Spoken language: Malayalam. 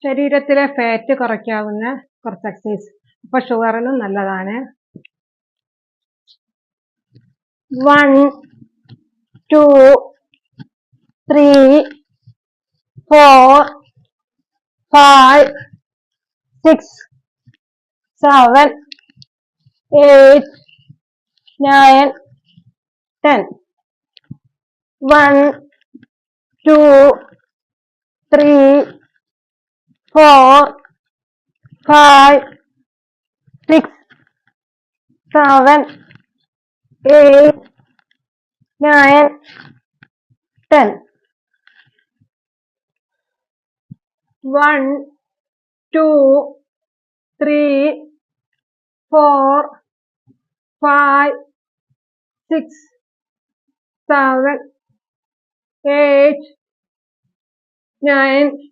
ശരീരത്തിലെ ഫാറ്റ് കുറയ്ക്കാവുന്ന കുറച്ച് എക്സസൈസ്. അപ്പൊ ഷുഗറിനും നല്ലതാണ്. 1 2 3 4 5 6 7 8 9 10. 1 2 3 4 5 6 7 8 9 10. 1 2 3 4 5 6 7 8 9